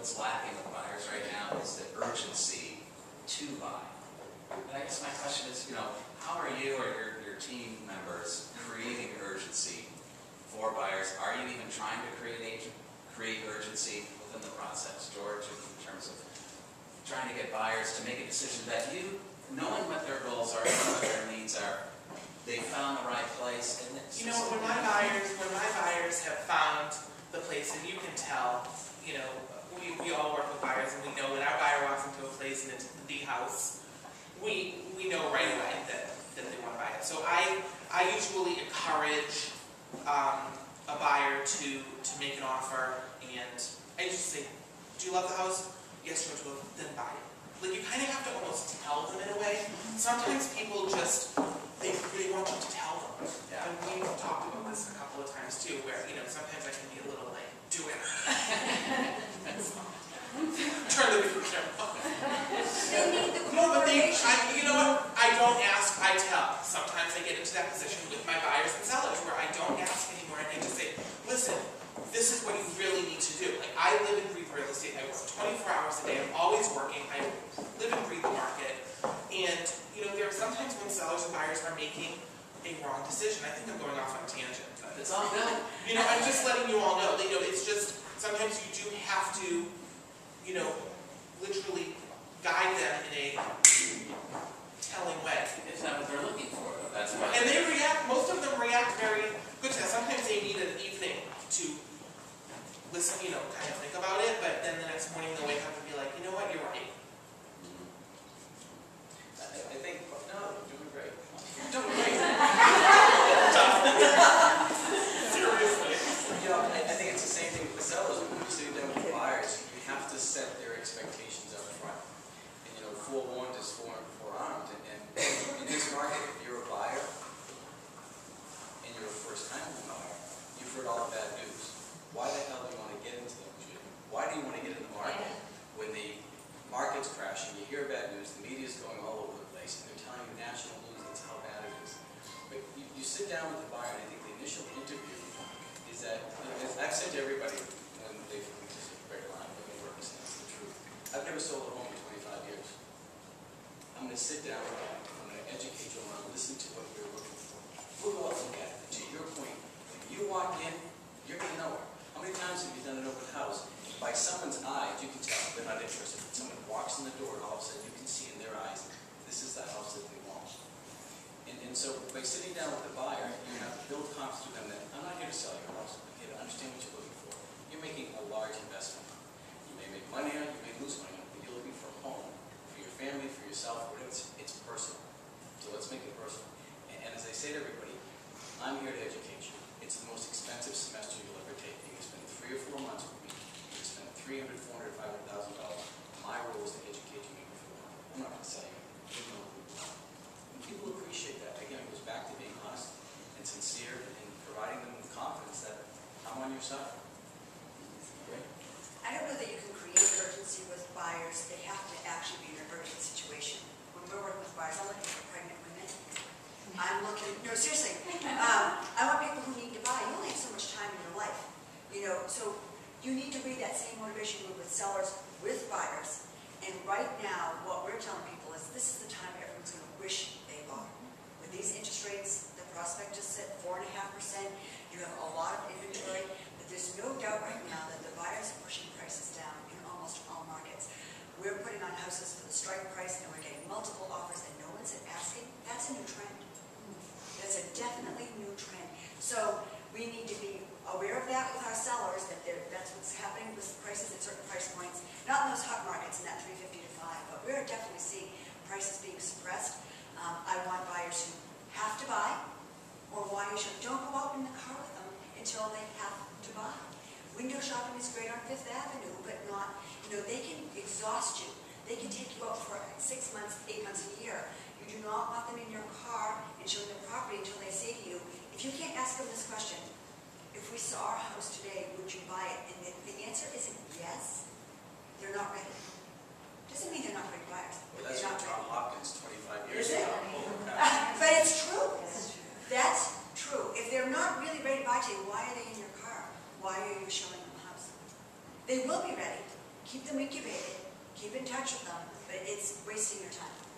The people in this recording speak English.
what's lacking with buyers right now is the urgency to buy. And I guess my question is, how are you or your team members creating urgency for buyers? Are you even trying to create urgency within the process, George, in terms of trying to get buyers to make a decision that knowing what their goals are, knowing what their needs are, they found the right place? And when my buyers have found the place, and you can tell, we all work with buyers, and we know when our buyer walks into a place and it's the house, we know right away that they want to buy it. So I usually encourage a buyer to make an offer, and I just say, do you love the house? Yes, George will. Then buy it. Like, you kind of have to almost tell them in a way. Sometimes people they really want you to tell them. Yeah. And we've talked about this a couple of times too, where, sometimes I can be a little like, do it. Turn the camera off. No, but you know what? I don't ask, I tell. Sometimes I get into that position with my buyers and sellers where I don't ask anymore, and I just say, listen, this is what you really need to do. Like, I live and breathe real estate. I work 24 hours a day. I'm always working. I live and breathe the market. And, there are sometimes when sellers and buyers are making a wrong decision. I think I'm going off on a tangent. But it's all good. I'm just letting you all know. It's just, sometimes you do have to, literally guide them in a telling way. It's not what they're looking for, though. That's why. And most of them react very good to that. Sometimes they need an evening to listen, kind of think about it, but then the next morning they'll wake up and be like, you know what, you're right. I think, no, you're doing great. You're doing great. Seriously. I think it's the same thing with the sellers. When you're sitting down with the buyers, you have to set their expectations up front. And, forewarned is forearmed. And in this market, if you're a buyer and you're a first-time buyer, you've heard all the bad news. Why the hell do you want to get into the industry? Why do you want to get in the market? When the market's crashing, you hear bad news, the media's going all over the place, and they're telling you national news that's how bad it is. But you sit down with the buyer, and I think the initial interview is that, as I've said to everybody when they've just a great line, when they work, that's the truth. I've never sold a home in 25 years. I'm going to sit down with them, I'm going to educate you, I'm going to listen to what you're looking for. We'll go out and look at it. To your point, when you walk in, you're going to know it. How many times have you done an open house? By someone's eyes, you can tell they're not interested. Someone walks in the door, and all of a sudden you can see in their eyes, this is the house that they want. And so by sitting down with the buyer, you have to build confidence with them that I'm not here to sell your house. I'm here to understand what you're looking for. You're making a large investment. You may make money on it, you may lose money on it, but you're looking for a home, for your family, for yourself, whatever. It's personal. So let's make it personal. And as I say to everybody, I'm here to educate you. It's the most expensive semester you'll ever take. You can spend 3 or 4 months with me. You can spend $300,000, $400,000, $500,000. My role is to educate you even further. I'm not going to sell you. And people appreciate that. Again, it goes back to being honest and sincere and providing them with confidence that I'm on your side. Great. I don't know that you can create urgency with buyers. They have to actually be in an urgent situation. When we're working with buyers, I'm looking for pregnant women. No, seriously. I want people who need to buy. You only have so much time in your life. So you need to read that same motivation book with sellers, with buyers. And right now, what we're telling people is this is the time everyone's going to wish they bought. With these interest rates, the prospect is at 4.5%. You have a lot of inventory. But there's no doubt right now that the buyers are pushing prices down in almost all markets. We're putting on houses for the strike price, and we're getting multiple offers, and no one's asking. That's a new trend. That's a definitely new trend. So we need to be aware of that with our sellers, that that's what's happening with prices at certain price points. Not in those hot markets in that 350 to 5, but we're definitely seeing prices being suppressed. I want buyers who have to buy, or buyers who don't go out in the car with them until they have to buy. Window shopping is great on Fifth Avenue, but not, they can exhaust you. They can take you out for 6 months, 8 months, a year. You do not want them in your car and showing the property until they say to you, if you can't ask them this question, if we saw our house today, would you buy it? And the answer isn't yes. They're not ready. Doesn't mean they're not great buyers. Well, that's what John Hopkins 25 years Is it? ago. But it's true. That's true. If they're not really ready to buy today, why are they in your car? Why are you showing them the house? They will be ready. keep them incubated, keep in touch with them, but it's wasting your time.